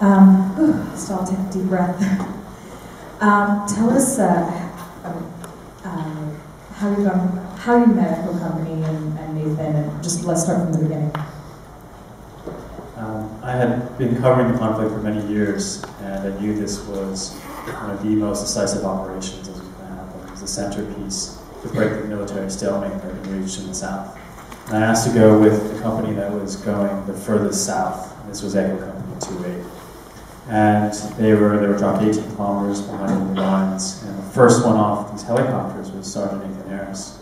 Still take a deep breath. Tell us how you met at Co-Company and Nathan, and just let's start from the beginning. I had been covering the conflict for many years, and I knew this was one of the most decisive operations that was going to happen. It was the centerpiece to break the military stalemate that had been reached in the South. And I asked to go with the company that was going the furthest south. This was Echo Company 28. And they were dropped 18 kilometers behind the lines, and the first one off these helicopters was Sergeant Nathan Harris.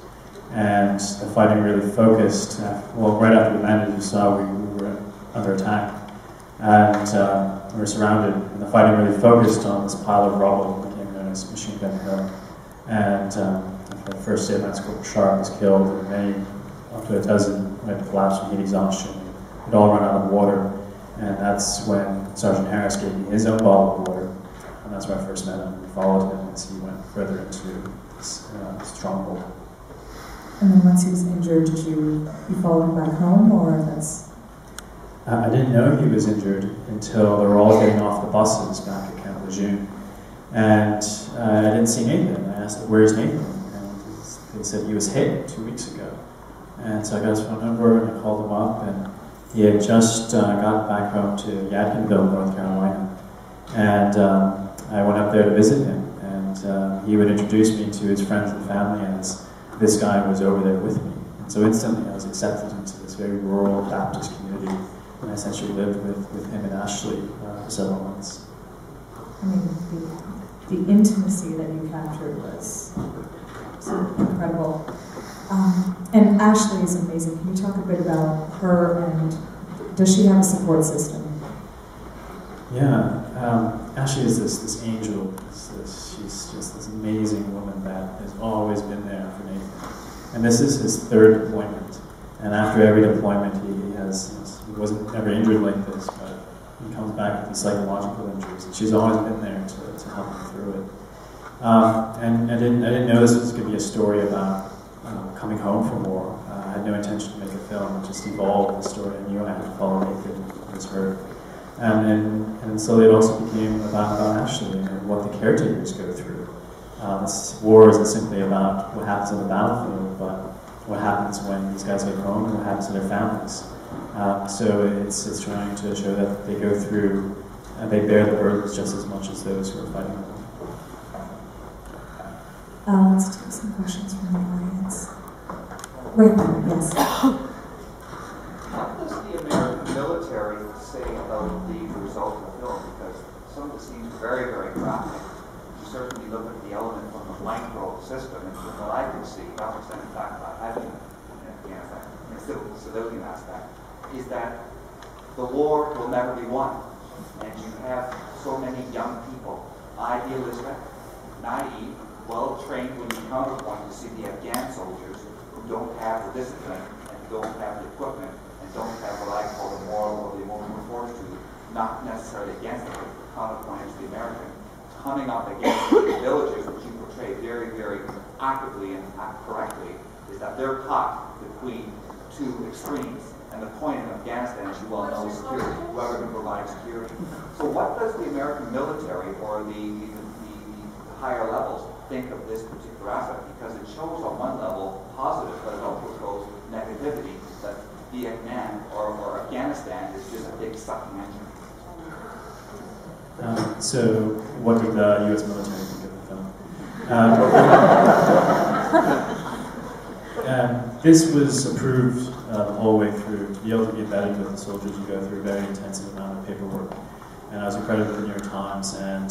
And the fighting really focused, right after we landed, you saw we were under attack. And we were surrounded, and the fighting really focused on this pile of rubble that became known as Machine Gun Hill. And the first State Master Corporal Sharp was killed, and many, up to a dozen, had collapsed from heat exhaustion. They'd all run out of water. And that's when Sergeant Harris gave me his own bottle of water, and that's where I first met him. We followed him as he went further into this stronghold. And then once he was injured, did you follow him back home, or that's? I didn't know he was injured until they were all getting off the buses back at Camp Lejeune. And I didn't see Nathan. I asked, "Where's Nathan?" And they said he was hit 2 weeks ago. And so I got his phone number and I called him up, and he had just gotten back home to Yadkinville, North Carolina. And I went up there to visit him, and he would introduce me to his friends and family as this guy was over there with me. And so instantly I was accepted into this very rural Baptist community, and I essentially lived with him and Ashley for several months. I mean, the intimacy that you captured was incredible. And Ashley is amazing. Can you talk a bit about her, and does she have a support system? Yeah, Ashley is this angel. She's just this amazing woman that has always been there for Nathan. And this is his third deployment. And after every deployment, he wasn't ever injured like this, but he comes back with these psychological injuries. And she's always been there to help him through it. And I didn't know this was going to be a story about coming home from war. I had no intention to make a film. It just evolved the story. I knew I had to follow Nathan and his hurt. And so it also became about Ashley and what the caretakers go through. This war isn't simply about what happens on the battlefield, but what happens when these guys get home and what happens to their families. So it's trying to show that they go through, and they bear the burdens just as much as those who are fighting them. Let's take some questions from the audience. Right there, yes. What does the American military say about the result of the film? Because some of it seems very, very graphic. You certainly look at the element from the micro system, and from what I can see, notwithstanding the fact that I've been in Afghanistan, in the civilian aspect, is that the war will never be won. And you have so many young people, idealistic, naive, well-trained when you counterpoint to see the Afghan soldiers who don't have the discipline and don't have the equipment and don't have what I call the moral or the emotional fortitude, not necessarily against them, but counterpoint to the American, coming up against the villagers, which you portray very, very actively and correctly, is that they're caught between two extremes. And the point in Afghanistan, as you well know, is security, whoever can provide security. So what does the American military or the higher levels think of this particular aspect? Because it shows on one level positive, but it also shows negativity, that Vietnam or Afghanistan is just a big sucking engine. So what did the U.S. military think of the film? This was approved the whole way through. To be able to be embedded with the soldiers, you go through a very intensive amount of paperwork. And I was accredited with the New York Times, and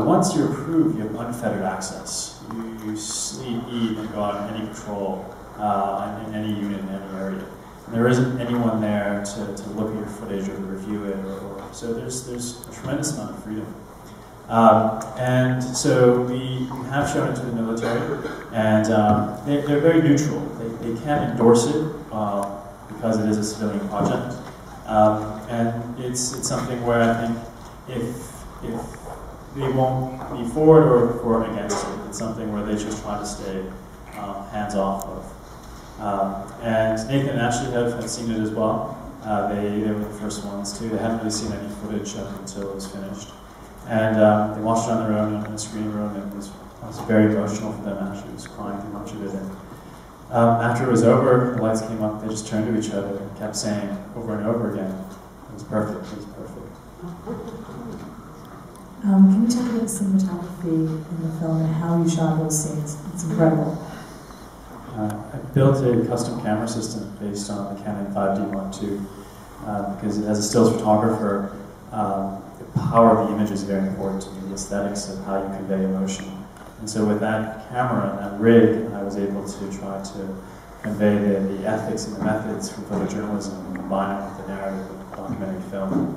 once you're approved, you have unfettered access. You sleep, eat, and go out on any patrol, in any unit, in any area. And there isn't anyone there to look at your footage or to review it, so there's a tremendous amount of freedom. And so we have shown it to the military, and they're very neutral. They can't endorse it because it is a civilian project. And it's something where I think if they won't be for it or against it. It's something where they just try to stay hands off of. And Nathan and Ashley have seen it as well. They were the first ones too. They hadn't really seen any footage up until it was finished. And they watched it on their own in a screening room, and it was very emotional for them. Actually, it was crying through much of it. And after it was over, the lights came up, they just turned to each other and kept saying over and over again, it was perfect, it was perfect. Can you talk about the cinematography in the film and how you shot those scenes? It's incredible. I built a custom camera system based on the Canon 5D Mark II because as a stills photographer, the power of the image is very important to me, the aesthetics of how you convey emotion. And so with that camera and that rig, I was able to try to convey the ethics and the methods from photojournalism and combine it with the narrative of documentary film.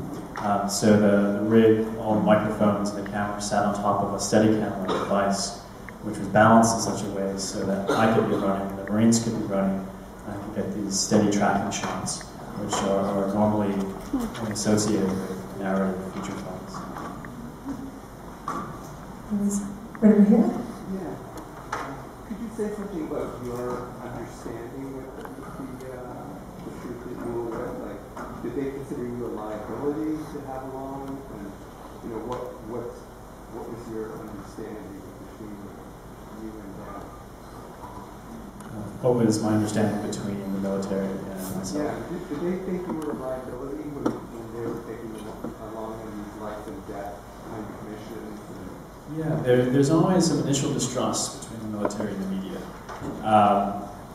So the rig, all the microphones and the camera sat on top of a Steadicam device, which was balanced in such a way so that I could be running, the Marines could be running, and I could get these steady tracking shots, which are normally associated with narrative feature films. Right over here? Yeah. Could you say something about your understanding with the shoot that you were with? Like, did they consider you a liability to have along? And what was your understanding between you and them? What was my understanding between the military and myself? Yeah. Did they think you were a liability when they were taking you along in these life and death kind of missions? Yeah, there's always some initial distrust between the military and the media.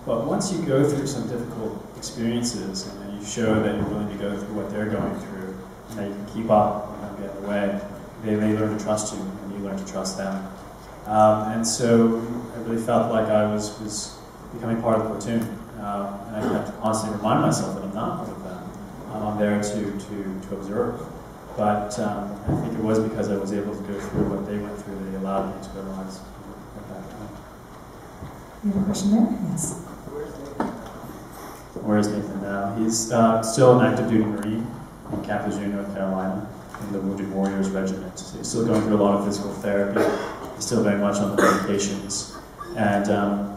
But once you go through some difficult experiences and then you show that you're willing to go through what they're going through and that you can keep up and not get in the way, they learn to trust you and you learn to trust them. And so I really felt like I was becoming part of the platoon. And I had to constantly remind myself that I'm not part of them. I'm there to observe. But I think it was because I was able to go through what they went through that they allowed me to realize at that time. You have a question there? Yes. Where is Nathan now? He's still an active duty Marine in Camp Lejeune, North Carolina, in the Wounded Warriors Regiment. So he's still going through a lot of physical therapy. He's still very much on the medications. And,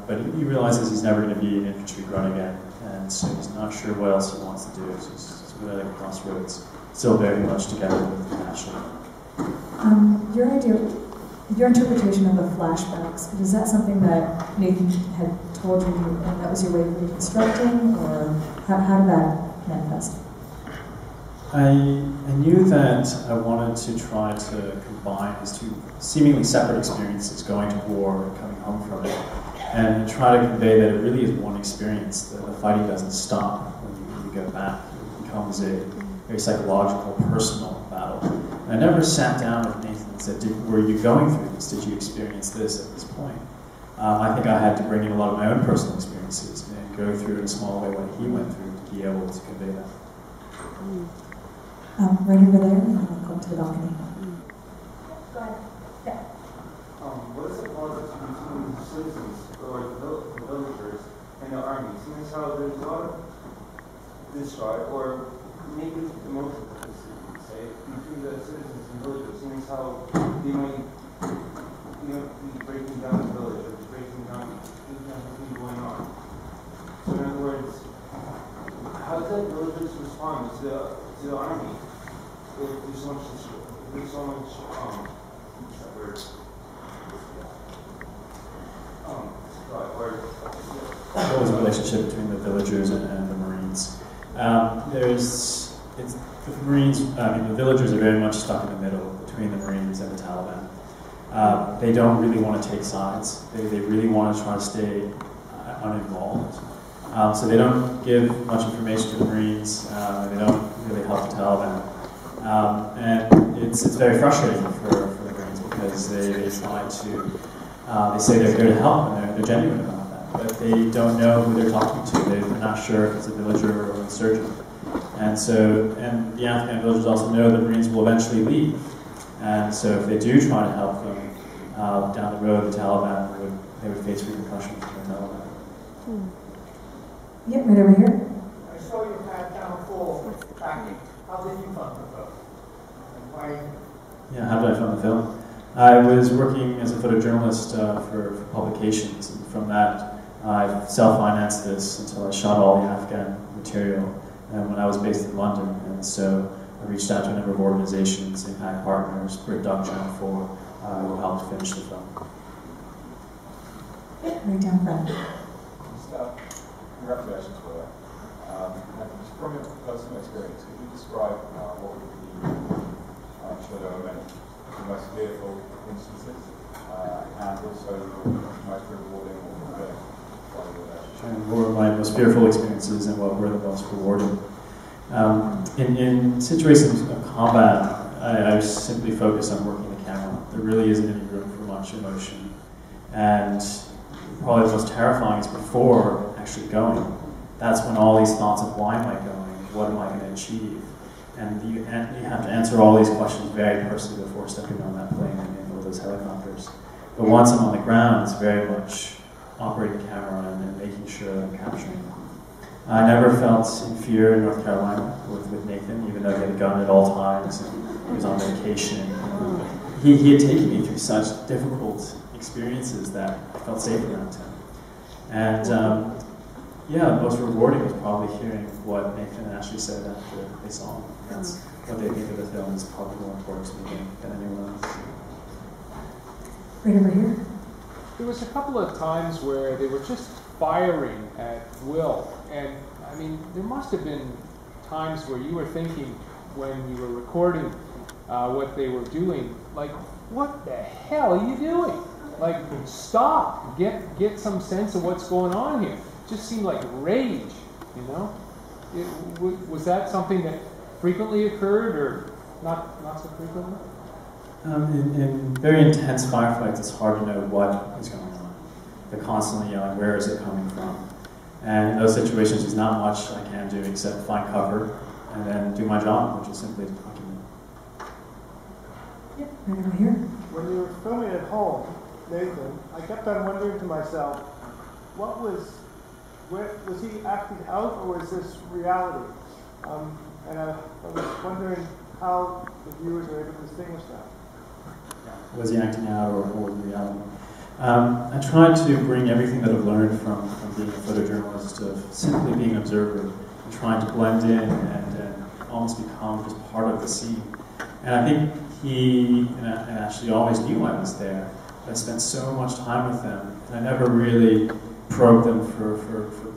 but he realizes he's never going to be an infantry grunt again. And so he's not sure what else he wants to do. So he's really like a crossroads. Still very much together with the national. Your interpretation of the flashbacks, is that something that Nathan had told you and that was your way of reconstructing, or how did that manifest? I knew that I wanted to try to combine these two seemingly separate experiences, going to war and coming home from it, and try to convey that it really is one experience, that the fighting doesn't stop when you go back. It becomes a very psychological, personal battle. And I never sat down with Nathan and said, were you going through this? Did you experience this at this point? I think I had to bring in a lot of my own personal experiences and go through in a small way what he went through to be able to convey that. Right over there, and then I'll go to the balcony. Go ahead. Yeah. What is the politics between the citizens or the villagers and the army? Seeing as how there's a lot of distraught or maybe emotional, say, between the citizens and villagers, seeing as how they might, be breaking down the village or breaking down something going on. So in other words, how does that villagers respond to the army if there's so much What was the relationship between the villagers and the Marines? The villagers are very much stuck in the middle between the Marines and the Taliban. They don't really want to take sides. They really want to try to stay uninvolved. So they don't give much information to the Marines. They don't really help the Taliban. And it's very frustrating for the Marines because they try to, they say they're here to help and they're genuine about that. But they don't know who they're talking to. They're not sure if it's a villager or an insurgent. And the Afghan villagers also know the Marines will eventually leave. And so if they do try to help them down the road, the Taliban would face repercussions from the Taliban. Yep, right over here. I saw you had Channel 4 tracking. How did you fund the film? And why? Yeah, how did I fund the film? I was working as a photojournalist for publications, and from that I self-financed this until I shot all the Afghan material when I was based in London. And so I reached out to a number of organizations, impact partners, Doug Channel 4, who helped finish the film. Right down front. Congratulations for that. From your personal experience, could you describe what would be the most fearful instances and also the most rewarding What were my most fearful experiences and what were the most rewarding? In situations of combat, I simply focus on working the camera. There really isn't any room for much emotion. And probably the most terrifying is before actually going. That's when all these thoughts of why am I going? What am I going to achieve? And you have to answer all these questions very personally before stepping on that plane and with those helicopters. But once I'm on the ground, it's very much operating the camera and making sure that I'm capturing them. I never felt in fear in North Carolina with Nathan, even though he had a gun at all times and he was on vacation. He had taken me through such difficult experiences that I felt safe around him. And yeah, the most rewarding was probably hearing what Nathan and Ashley said after they saw him. That's what they think of the film is probably more important to me than anyone else. Right over here. There was a couple of times where they were just firing at will, and I mean, there must have been times where you were thinking when you were recording what they were doing, like, what the hell are you doing? Like, stop, get some sense of what's going on here. It just seemed like rage, you know? Was that something that frequently occurred, or not so frequently? In very intense firefights, it's hard to know what is going on. They're constantly yelling, where is it coming from? And in those situations, there's not much I can do except find cover and then do my job, which is simply to document. Yep, right over here. When you were filming at home, Nathan, I kept on wondering to myself, was he acting out or was this reality? And I was wondering how the viewers were able to distinguish that. Was he acting out or was it reality? I tried to bring everything that I've learned from being a photojournalist of simply being an observer and trying to blend in and almost become just part of the scene. And I think he and Ashley always knew I was there. I spent so much time with them, and I never really probed them for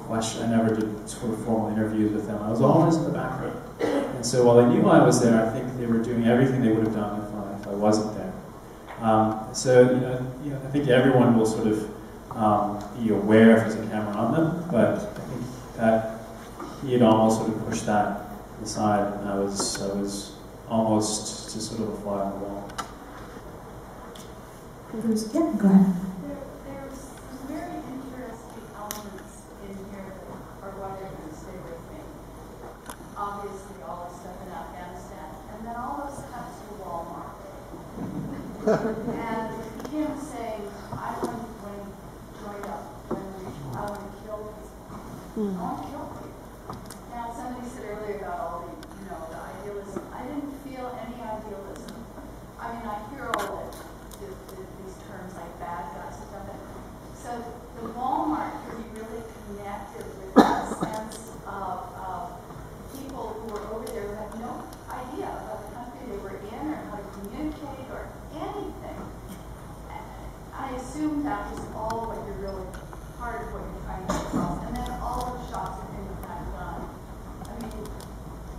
questions. I never did sort of formal interviews with them. I was always in the background. And so while they knew I was there, I think they were doing everything they would have done if I wasn't there. So I think everyone will sort of be aware if there's a camera on them, but I think that he had almost sort of pushed that aside, and I was almost just sort of a fly on the wall. Yeah, go ahead. There's some very interesting elements in here that are why they're going to stay with me. Obviously, all the stuff in Afghanistan, and then all those cuts to Walmart. And him saying, I want to join up, I want to kill people. I want to kill people. Now, somebody said earlier about all the, the idealism. I didn't feel any idealism. I mean, I hear all these terms like bad guys and stuff. So the Walmart could be really connected with that sense of people who were over there who had no idea about the country they were in or how to communicate or anything. I assume that was all what you're really, part of what you're trying to get across. And then all the shots of him with that gun. I mean,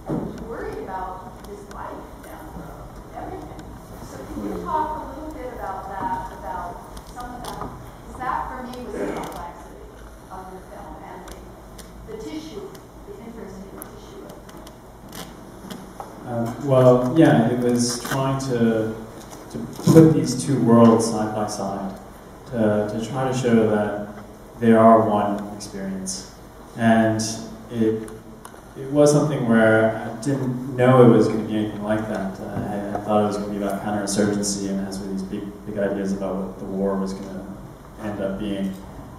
you're worried about his life down the road, everything. So can you talk a little bit about that, about some of that? Because that for me was the complexity of the film and the tissue, the interest in the tissue of the film. Well, yeah, it was trying to put these two worlds side by side, to try to show that they are one experience. And it was something where I didn't know it was going to be anything like that. I thought it was going to be about counterinsurgency and has these big ideas about what the war was going to end up being.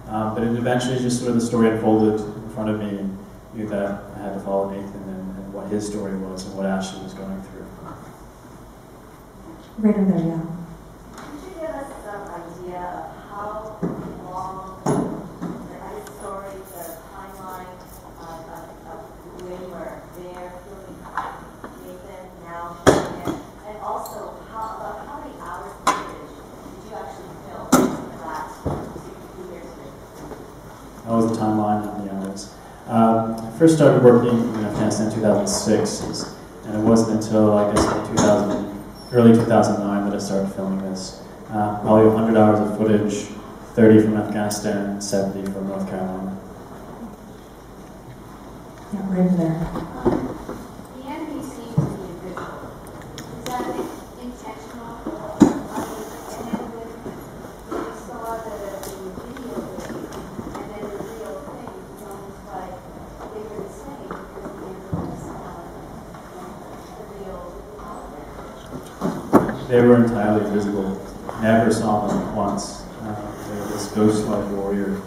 But it eventually just sort of the story unfolded in front of me, and knew that I had to follow Nathan and what his story was and what Ashley was going through. Right over there, yeah. Could you give us some idea of how long the story, the timeline of when you were How was the timeline on the hours? I first started working in Afghanistan in 2006, and it wasn't until, I guess, early 2009 that I started filming this. Probably 100 hours of footage, 30 from Afghanistan, 70 from North Carolina. Yeah, right there. The enemy seems to be invisible. Is that intentional? And then when we saw the video and then the real thing, it's almost like they were the same because the enemy saw the real. They were entirely visible. Never saw them once. They were this ghost-like warrior,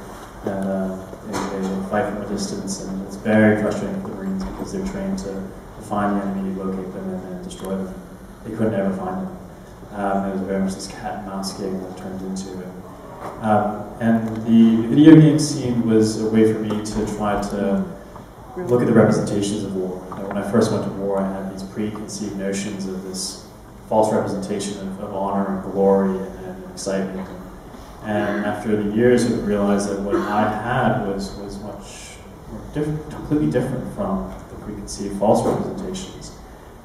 and they fight from a distance, and it's very frustrating for the Marines because they're trained to find the enemy, locate them, and then destroy them. They could never find them. It was very much this cat and mouse game that turned into it. And the video game scene was a way for me to try to look at the representations of war. When I first went to war, I had these preconceived notions of this false representation of honor and glory and excitement. And after the years, I realized that what I had was much completely different from the preconceived false representations.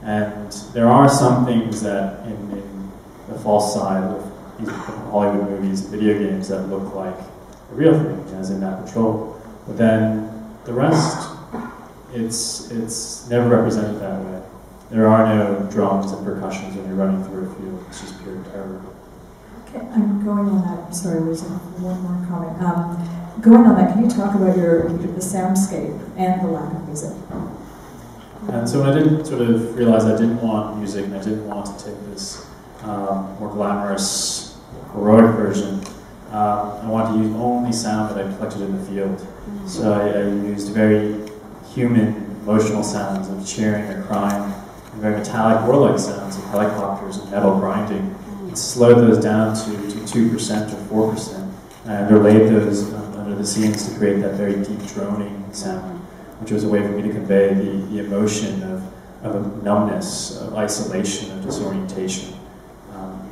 And there are some things that in the false side of these Hollywood movies and video games that look like a real thing, as in that patrol. But then the rest, it's never represented that way. There are no drums and percussions when you're running through a field. It's just pure terror. Okay, I'm going on that. I'm sorry, there's one more comment. Going on that, can you talk about the soundscape and the lack of music? And so when I did sort of realize I didn't want music and I didn't want to take this more glamorous, heroic version, I wanted to use only sound that I collected in the field. So I used very human, emotional sounds of cheering or crying, and very metallic, warlike sounds of helicopters and metal grinding, and slowed those down to 2% or 4%, and underlaid those under the scenes to create that very deep droning sound, which was a way for me to convey the emotion of numbness, of isolation, of disorientation,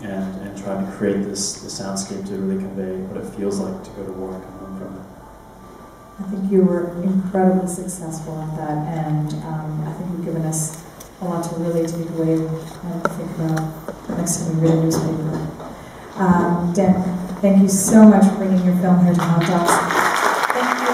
and trying to create this soundscape to really convey what it feels like to go to war and come home from it. I think you were incredibly successful at that, and I think you've given us a lot to really take away and think about the next time we read a newspaper. Dan, thank you so much for bringing your film here to Hot Docs. Thank you.